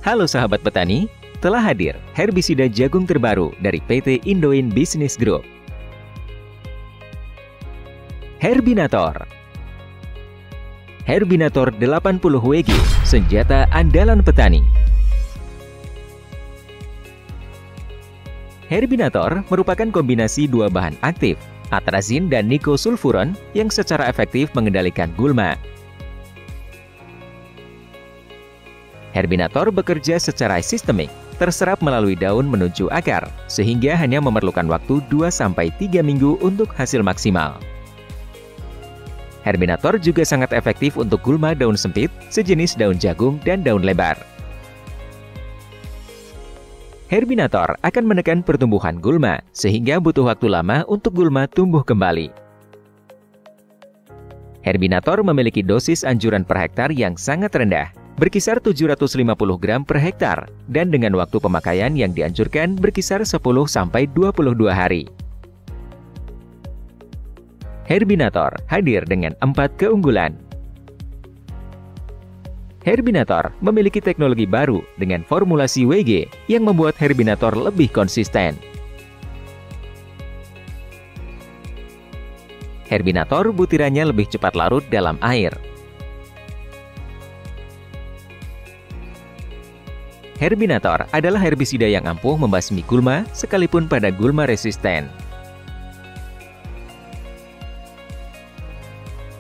Halo sahabat petani, telah hadir herbisida jagung terbaru dari PT Indoin Business Group. Herbinator. Herbinator 80 WG, senjata andalan petani. Herbinator merupakan kombinasi dua bahan aktif, atrazin dan nikosulfuron yang secara efektif mengendalikan gulma. Herbinator bekerja secara sistemik, terserap melalui daun menuju akar, sehingga hanya memerlukan waktu 2-3 minggu untuk hasil maksimal. Herbinator juga sangat efektif untuk gulma daun sempit, sejenis daun jagung dan daun lebar. Herbinator akan menekan pertumbuhan gulma, sehingga butuh waktu lama untuk gulma tumbuh kembali. Herbinator memiliki dosis anjuran per hektar yang sangat rendah, berkisar 750 gram per hektar, dan dengan waktu pemakaian yang dianjurkan berkisar 10-22 hari. Herbinator hadir dengan 4 keunggulan. Herbinator memiliki teknologi baru dengan formulasi WG yang membuat Herbinator lebih konsisten. Herbinator butirannya lebih cepat larut dalam air. Herbinator adalah herbisida yang ampuh membasmi gulma sekalipun pada gulma resisten.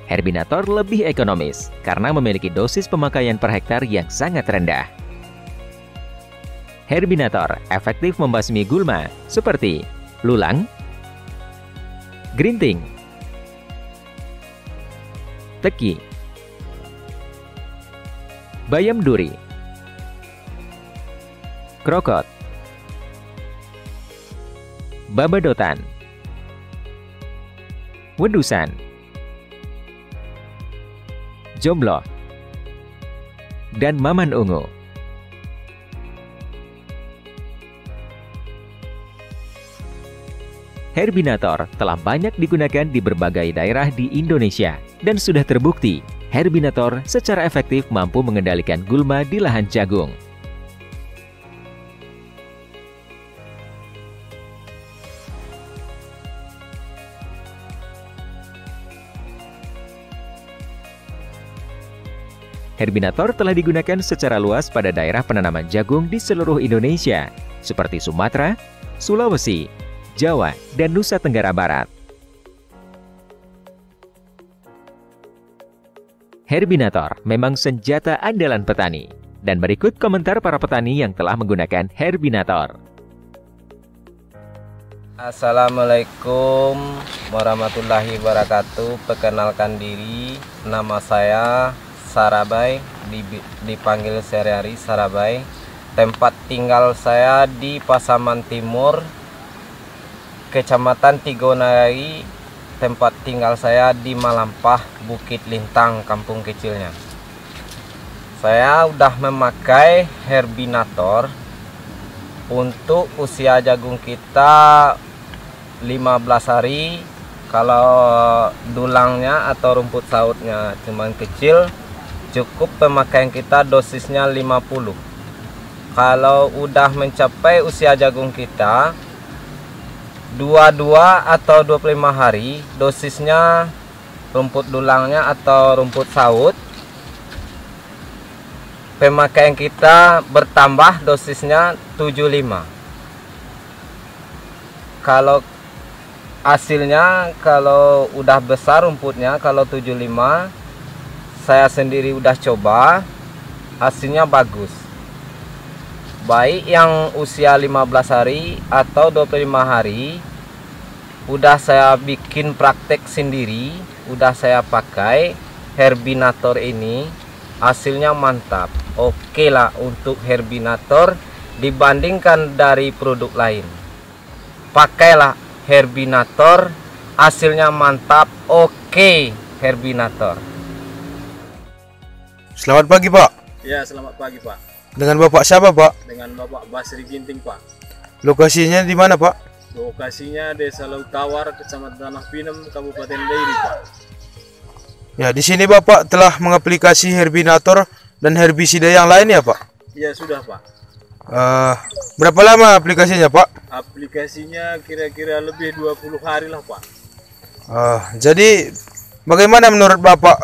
Herbinator lebih ekonomis karena memiliki dosis pemakaian per hektar yang sangat rendah. Herbinator efektif membasmi gulma seperti lulang, gerinting, teki, bayam duri, krokot, babadotan, wedusan, jomblo, dan maman ungu. Herbinator telah banyak digunakan di berbagai daerah di Indonesia dan sudah terbukti Herbinator secara efektif mampu mengendalikan gulma di lahan jagung. Herbinator telah digunakan secara luas pada daerah penanaman jagung di seluruh Indonesia, seperti Sumatera, Sulawesi, Jawa, dan Nusa Tenggara Barat. Herbinator memang senjata andalan petani, dan berikut komentar para petani yang telah menggunakan Herbinator. Assalamualaikum warahmatullahi wabarakatuh. Perkenalkan diri, nama saya Sarabai, dipanggil sehari-hari Sarabai. Tempat tinggal saya di Pasaman Timur, Kecamatan Tigonai. Tempat tinggal saya di Malampah, Bukit Lintang, kampung kecilnya. Saya udah memakai Herbinator untuk usia jagung kita 15 hari. Kalau dulangnya atau rumput sautnya cuman kecil, cukup pemakaian kita dosisnya 50. Kalau udah mencapai usia jagung kita 22 atau 25 hari, dosisnya rumput dulangnya atau rumput saut, pemakaian kita bertambah dosisnya 75. Kalau hasilnya, kalau udah besar rumputnya, kalau 75, saya sendiri udah coba, hasilnya bagus. Baik yang usia 15 hari atau 25 hari, udah saya bikin praktek sendiri, udah saya pakai Herbinator ini, hasilnya mantap. Oke lah untuk Herbinator dibandingkan dari produk lain. Pakailah Herbinator, hasilnya mantap. Oke, Herbinator. Selamat pagi, Pak. Ya, selamat pagi, Pak. Dengan Bapak siapa, Pak? Dengan Bapak Basri Ginting, Pak. Lokasinya di mana, Pak? Lokasinya Desa Lautawar, Kecamatan Tanah Pinem, Kabupaten Dairi, Pak. Ya, di sini Bapak telah mengaplikasi Herbinator dan herbisida yang lain ya, Pak? Ya sudah Pak. Berapa lama aplikasinya Pak? Aplikasinya kira-kira lebih 20 hari lah Pak. Jadi bagaimana menurut Bapak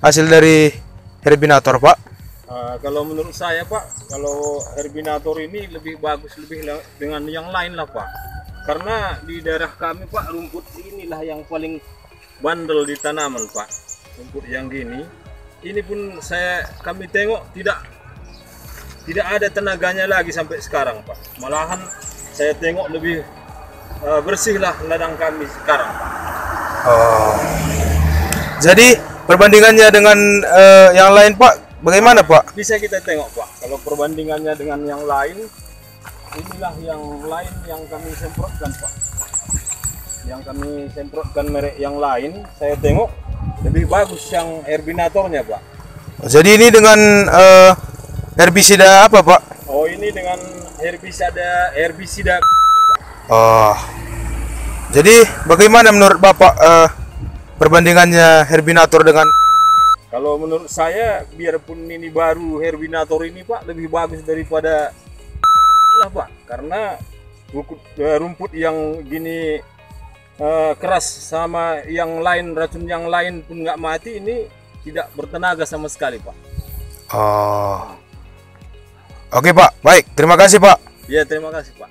hasil dari Herbinator Pak? Kalau menurut saya Pak, kalau Herbinator ini lebih bagus dengan yang lain lah Pak. Karena di daerah kami Pak, rumput inilah yang paling bandel di tanaman Pak. Rumput yang gini, ini pun kami tengok tidak ada tenaganya lagi sampai sekarang Pak. Malahan saya tengok lebih bersih lah ladang kami sekarang Pak. Jadi perbandingannya dengan yang lain Pak, bagaimana Pak? Bisa kita tengok Pak, kalau perbandingannya dengan yang lain, inilah yang lain yang kami semprotkan Pak. Yang kami semprotkan merek yang lain, saya tengok lebih bagus yang Herbinatornya Pak. Jadi ini dengan herbisida apa Pak? Oh, ini dengan herbisida. Jadi bagaimana menurut Bapak perbandingannya Herbinator dengan? Kalau menurut saya, biarpun ini baru Herbinator ini Pak, lebih bagus daripada lah Pak, karena rumput yang gini keras sama yang lain, racun yang lain pun nggak mati, ini tidak bertenaga sama sekali Pak. Oke Pak, baik, terima kasih Pak. Ya, terima kasih Pak.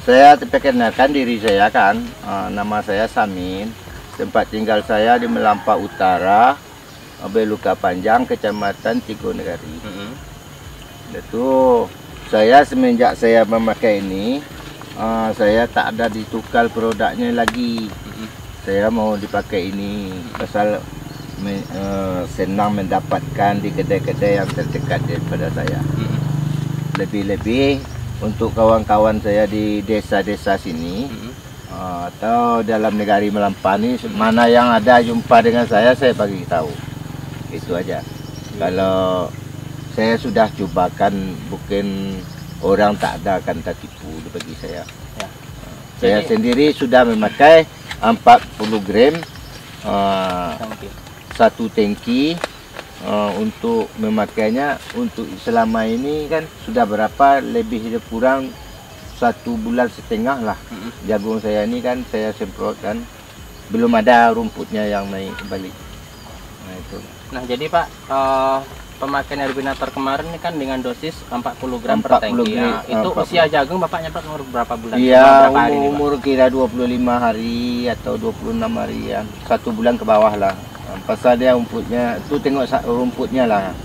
Saya perkenalkan diri saya kan, nama saya Samin. Tempat tinggal saya di Melampa Utara, Beluka Panjang, Kecamatan Tigonegari. Itu saya semenjak saya memakai ini, saya tak ada ditukar produknya lagi. Saya mau dipakai ini, pasal senang mendapatkan di kedai-kedai yang terdekat daripada saya. Lebih-lebih untuk kawan-kawan saya di desa-desa sini, atau dalam negari Melampa ini, mana yang ada jumpa dengan saya bagi tahu. Itu aja. Kalau saya sudah cobakan, bukan orang tak ada akan tertipu bagi saya. Saya sendiri sudah memakai 40 gram satu tangki. Untuk memakainya, untuk selama ini kan sudah berapa, lebih kurang 1,5 bulan lah. Jagung saya ini kan saya semprotkan, belum ada rumputnya yang naik kembali. Nah itu. Nah jadi Pak, pemakaian Herbinator kemarin ini kan dengan dosis 40 gram per tangki. Nah, itu usia jagung Bapaknya Pak umur berapa bulan? Iya, umur kira 25 hari atau 26 hari ya. 1 bulan ke bawah lah. Pasal dia rumputnya, tu tengok rumputnya lah.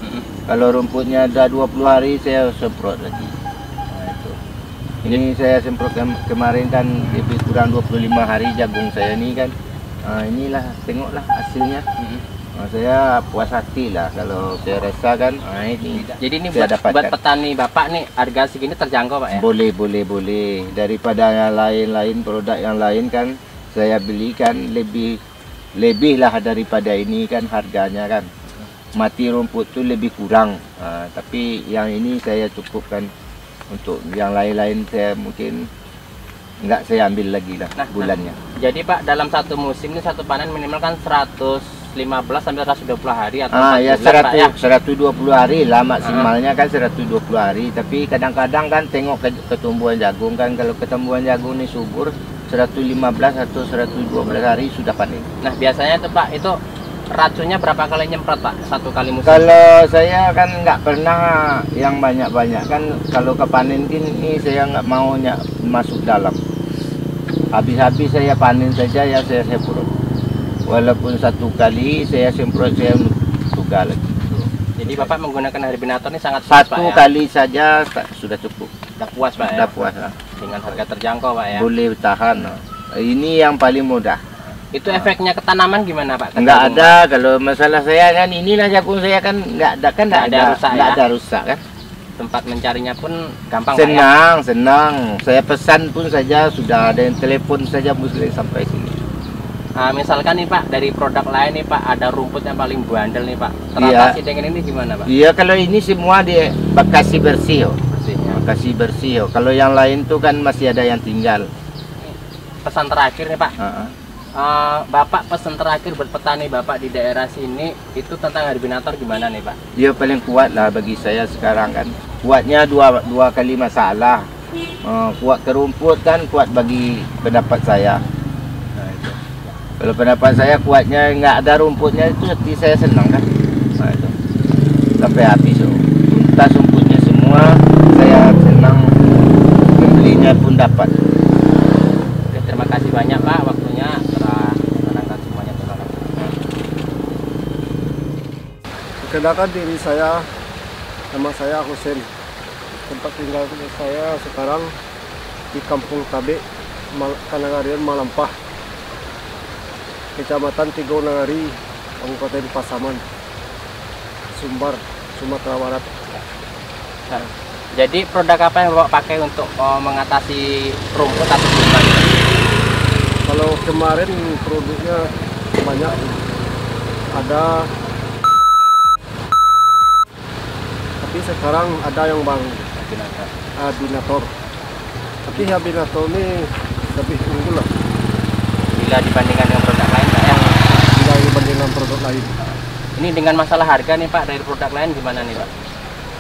Kalau rumputnya dah 20 hari saya semprot lagi. Nah, itu. Ini saya semprot kemarin kan lebih kurang 25 hari jagung saya ni kan. Inilah tengoklah hasilnya. Saya puas hati lah kalau saya rasa kan. Ini. Jadi ini buat petani Bapak nih harga segini terjangkau Pak ya? Boleh. Daripada yang lain-lain, produk yang lain kan saya belikan lebih lah daripada ini kan harganya kan. Mati rumput tu lebih kurang, tapi yang ini saya cukupkan. Untuk yang lain-lain saya mungkin enggak saya ambil lagi lah bulannya. Jadi Pak, dalam satu musim ini satu panen minimal kan 115 sampai 120 hari atau ya 100, 120 hari lah maksimalnya kan 120 hari. Tapi kadang-kadang kan tengok ketumbuhan jagung kan, kalau ketumbuhan jagung ini subur 115 atau 112 hari sudah panen. Nah biasanya tuh Pak, itu racunnya berapa kali nyemprot Pak satu kali musim? Kalau saya kan nggak pernah yang banyak-banyak kan. Kalau ke panen ini saya nggak mau masuk dalam. Habis-habis saya panen saja ya saya semprot. Walaupun satu kali saya semprot, saya tukar lagi. Jadi Bapak menggunakan Herbinator ini sangat satu Pak, kali saja sudah cukup. Udah puas Pak Udah puas lah. Dengan harga terjangkau Pak ya? Boleh tahan. Ini yang paling mudah. Itu efeknya ke tanaman gimana Pak? Enggak ada. Kalau masalah saya kan inilah jagung saya kan enggak ada rusak kan. Tempat mencarinya pun gampang Pak ya? Senang. Saya pesan pun saja sudah ada yang telepon saja boleh sampai sini. Misalkan nih Pak, dari produk lain nih Pak, ada rumput yang paling bandel nih Pak. Teratasi dengan ini gimana Pak? Iya, kalau ini semua di Bekasi bersih. Bekasi bersih. Kalau yang lain tuh kan masih ada yang tinggal. Pesan terakhir nih Pak. Bapak pesan terakhir buat petani Bapak di daerah sini itu tentang herbinator gimana nih Pak? Dia paling kuat lah bagi saya sekarang kan. Kuatnya dua kali masalah. Kuat ke rumput kan kuat bagi pendapat saya. Nah, itu. Kalau pendapat saya kuatnya nggak ada rumputnya itu hati saya senang kan. Nah, itu. Sampai habis tuntas rumputnya semua saya senang, membelinya pun dapat. Oke, terima kasih banyak Pak waktunya telah menerangkan semuanya. Terima kasih. Perkenalkan diri saya, nama saya Husin. Tempat tinggal saya sekarang di Kampung Tabe, Kanangarian Malampah, Kecamatan Tigo Nangari, Kabupaten Pasaman, Sumbar, Sumatera Barat. Nah, jadi produk apa yang Bapak pakai untuk mengatasi rumput atau kuman? Kalau kemarin produknya banyak, ada, tapi sekarang ada yang baru, Habinator. Tapi Habinator ini lebih unggul lah Bila dibandingkan dengan produk lain Pak ya? bila dibandingkan produk lain. Ini dengan masalah harga nih Pak, dari produk lain gimana nih Pak?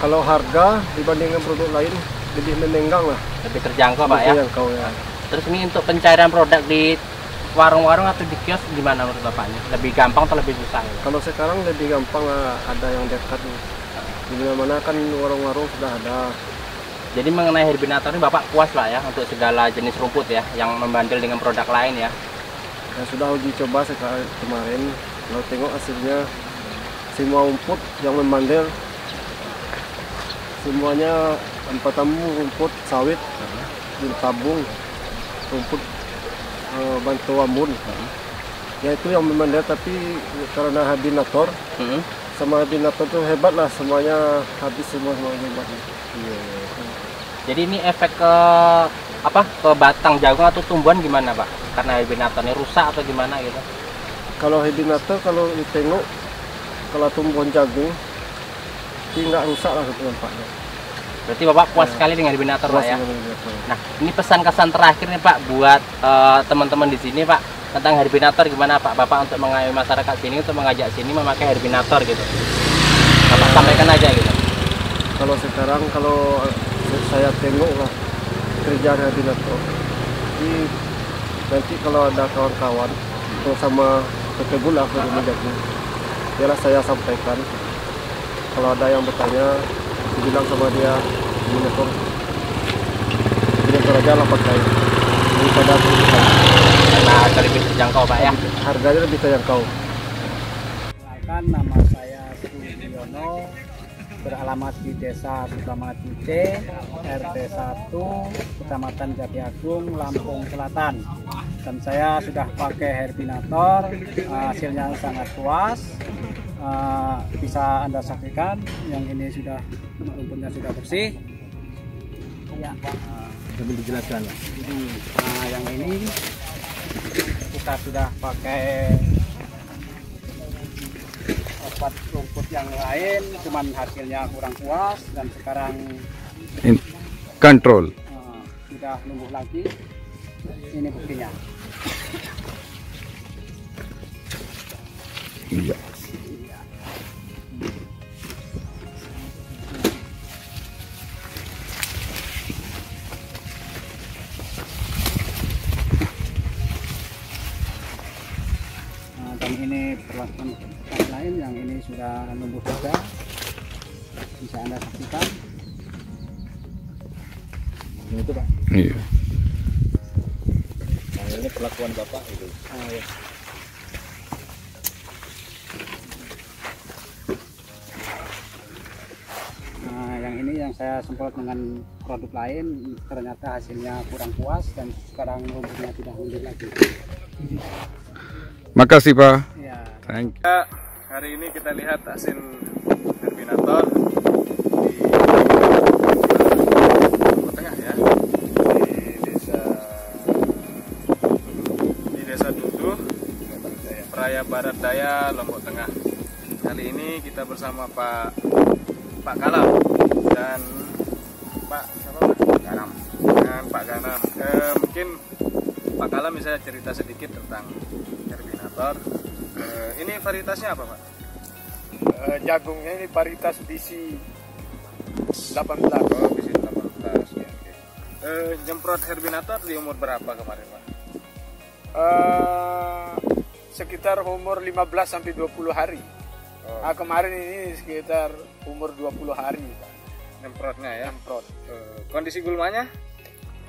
Kalau harga dibandingkan produk lain lebih menenggang lah. Lebih terjangkau Pak ya? Terjangkau, ya. Terus ini untuk pencairan produk di warung-warung atau di kios gimana menurut Bapaknya? Lebih gampang atau lebih susah? Ya? Kalau sekarang lebih gampang lah, ada yang dekat. Di mana kan warung-warung sudah ada. Jadi mengenai herbinator ini Bapak puas Pak ya untuk segala jenis rumput ya yang membandel dengan produk lain ya? Ya, sudah uji coba sekarang kemarin. Kalau tengok hasilnya, semua rumput yang membandel semuanya pertama rumput sawit, tabung, rumput bantu ambun. Ya itu yang membandel, tapi karena Habinator sama Habinator itu hebat lah, semuanya habis semua hebat. Jadi ini efek ke ke batang jagung atau tumbuhan gimana Pak? Karena Habinatornya rusak atau gimana gitu? Kalau Habinator kalau ditengok, kalau tumbuhan jagung ini nggak rusak lah nampaknya. Berarti Bapak puas sekali dengan Habinator Pak ya? Nah, ini pesan kesan terakhir nih Pak buat teman-teman di sini Pak tentang Habinator gimana Pak? Bapak untuk mengayomi masyarakat sini untuk mengajak sini memakai Habinator gitu. Bapak sampaikan aja gitu. Kalau sekarang kalau saya tengok lah kerjaan Habinator, jadi nanti kalau ada kawan-kawan atau sama ketemu lah dari jagung, biarlah saya sampaikan. Kalau ada yang bertanya, bilang sama dia Habinator aja lah pakai daripada Karena lebih terjangkau Pak ya? Harganya lebih terjangkau. Kenalkan, nama saya Sudiono, beralamat di Desa Sukamati C, RT 1, Kecamatan Jati Agung, Lampung Selatan. Dan saya sudah pakai Habinator, hasilnya sangat puas. Bisa Anda saksikan, yang ini sudah rumputnya sudah bersih. Ya, Sambil dijelaskan. jadi yang ini kita sudah pakai obat rumput yang lain, cuman hasilnya kurang puas, dan sekarang Kontrol. sudah numbuh lagi. Ini buktinya. Iya. Dan ini perlakuan yang lain, yang ini sudah numbuh juga, bisa Anda saksikan. Itu Pak. Iya. Nah, ini perlakuan Bapak itu. Ya. Nah, yang ini yang saya semprot dengan produk lain, ternyata hasilnya kurang puas dan sekarang rumputnya tidak numbuh lagi. Makasih Pak. Ya. Thank you. Hari ini kita lihat hasil Habinator di Tengah ya, di desa Duduh, Raya Barat Daya, Lombok Tengah. Kali ini kita bersama Pak Kalam dan Pak Ganam. Dengan Pak Ganam. Mungkin Pak Kalam bisa cerita sedikit tentang Herbinator. Ini varietasnya apa Pak? Jagungnya ini varietas BC 18. Oh, BC 18. Ya, oke. Nyemprot Herbinator di umur berapa kemarin Pak? Sekitar umur 15 sampai 20 hari. Oh. Kemarin ini sekitar umur 20 hari Pak. Nyemprotnya ya? Nyemprot. Kondisi gulmanya?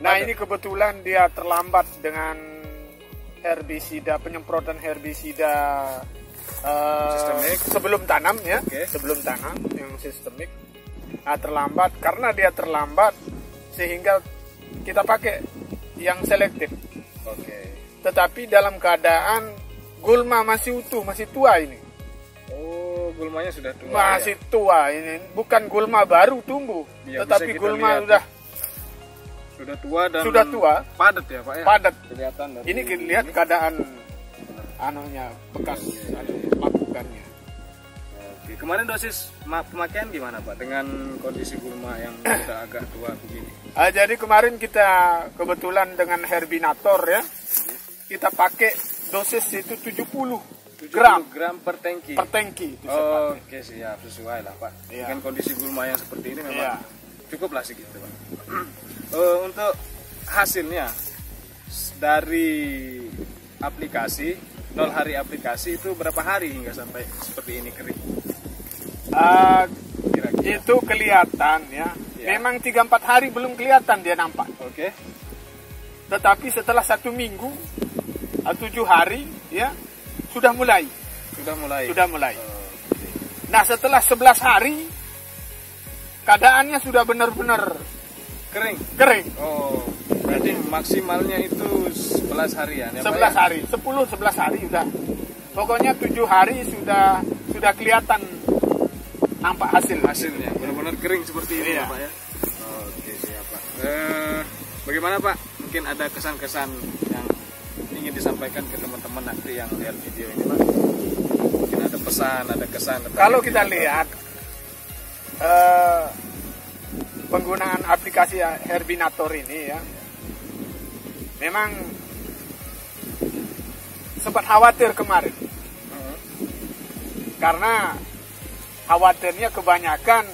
Nah ini kebetulan dia terlambat dengan herbisida, penyemprotan herbisida Sistemik. sebelum tanam ya, Oke. sebelum tanam yang sistemik. Nah, terlambat, karena dia terlambat sehingga kita pakai yang selektif. Oke. Tetapi dalam keadaan gulma masih utuh, masih tua ini. Oh, gulmanya sudah tua. Masih tua ini, bukan gulma baru tumbuh, Ya, tetapi bisa kita gulma lihat. Sudah tua dan sudah tua, padat ya Pak ya? padat. Kelihatan dari Ini kita lihat keadaan anunya, bekas lakukannya. Oke, kemarin dosis pemakaian gimana Pak dengan kondisi gulma yang sudah agak tua begini? Jadi kemarin kita kebetulan dengan Herbinator ya, kita pakai dosis itu 70 gram per tangki. per tangki. Itu saya pakai. Oke, siap, sesuai lah Pak. Iya. Dengan kondisi gulma yang seperti ini memang Iya. cukup lah segitu Pak. Untuk hasilnya dari aplikasi 0 hari aplikasi itu berapa hari hingga sampai seperti ini kering? Kira-kira. Itu kelihatan ya. Ya. Memang 3-4 hari belum kelihatan dia nampak. Oke. Tetapi setelah 1 minggu, 7 hari ya, sudah mulai. Sudah mulai. Sudah mulai. Nah setelah 11 hari, keadaannya sudah benar-benar Kering. kering. Oh, berarti maksimalnya itu 11 harian ya Pak 11 ya? hari, 10-11 hari sudah. Pokoknya 7 hari sudah kelihatan nampak Hasilnya benar-benar kering seperti ini Iya. ya Pak ya. Oke, siap Pak. Bagaimana Pak? Mungkin ada kesan-kesan yang ingin disampaikan ke teman-teman nanti yang lihat video ini Pak. Mungkin ada pesan, ada kesan. Kalau kita lihat penggunaan aplikasi Herbinator ini ya, memang sempat khawatir kemarin. Karena khawatirnya kebanyakan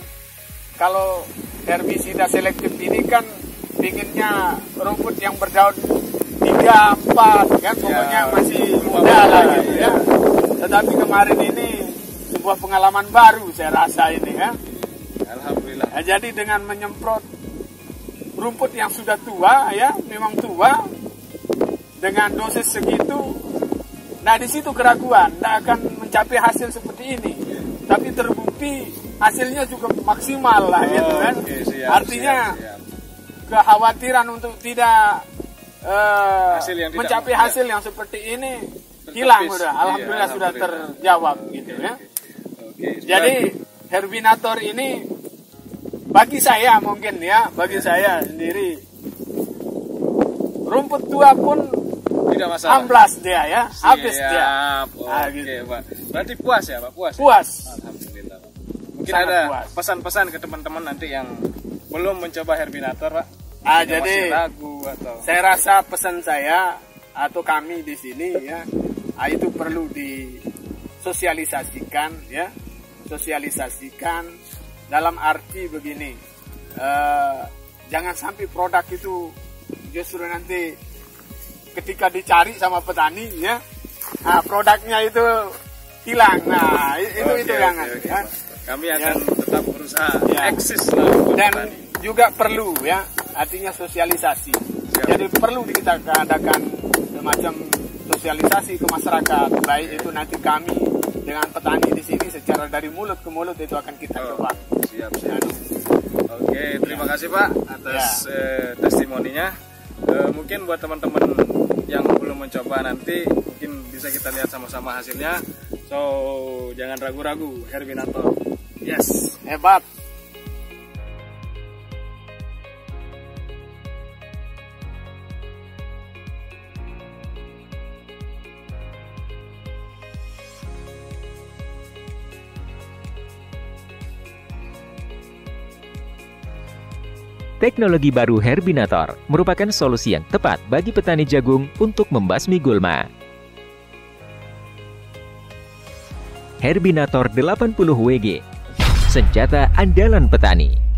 kalau herbisida selektif ini kan pinginnya rumput yang berdaun 3-4 kan, pokoknya masih muda lah gitu ya. Tetapi kemarin ini sebuah pengalaman baru saya rasa ini ya. Alhamdulillah. Nah, jadi dengan menyemprot rumput yang sudah tua ya, memang tua, dengan dosis segitu, nah di situ keraguan, tidak akan mencapai hasil seperti ini. Tapi terbukti hasilnya cukup maksimal lah gitu kan. Oke, siap, Artinya siap. kekhawatiran untuk tidak Hasil yang tidak mencapai mudah. hasil yang seperti ini hilang Tertepis. udah. Iya, Alhamdulillah sudah alhamdulillah. terjawab gitu ya. Oke, Jadi Herbinator ini bagi saya mungkin ya, bagi saya sendiri, rumput tua pun tidak masalah. amblas dia ya, habis dia. Siap. Ah, Oke gitu. Pak. Berarti puas ya Pak? Puas. Ya? Puas. Alhamdulillah Pak. Mungkin Sangat ada puas. pesan-pesan ke teman-teman nanti yang belum mencoba Herbinator Pak. Yang Jadi masih ragu atau saya rasa pesan saya atau kami di sini ya, itu perlu disosialisasikan ya, sosialisasikan dalam arti begini, jangan sampai produk itu justru nanti ketika dicari sama petani ya, nah produknya itu hilang. Nah itu yang oke, ya. Pak. Kami akan tetap berusaha Ya. eksis lah untuk Dan petani. juga perlu ya, artinya sosialisasi. Jadi perlu kita adakan semacam sosialisasi ke masyarakat, baik itu nanti kami dengan petani di sini secara dari mulut ke mulut itu akan kita coba. Siap. Oke, terima kasih Pak atas testimoninya. Mungkin buat teman-teman yang belum mencoba nanti mungkin bisa kita lihat sama-sama hasilnya. So jangan ragu-ragu, Herbinator. Yes, Hebat. Teknologi baru Herbinator merupakan solusi yang tepat bagi petani jagung untuk membasmi gulma. Herbinator 80 WG. Senjata andalan petani.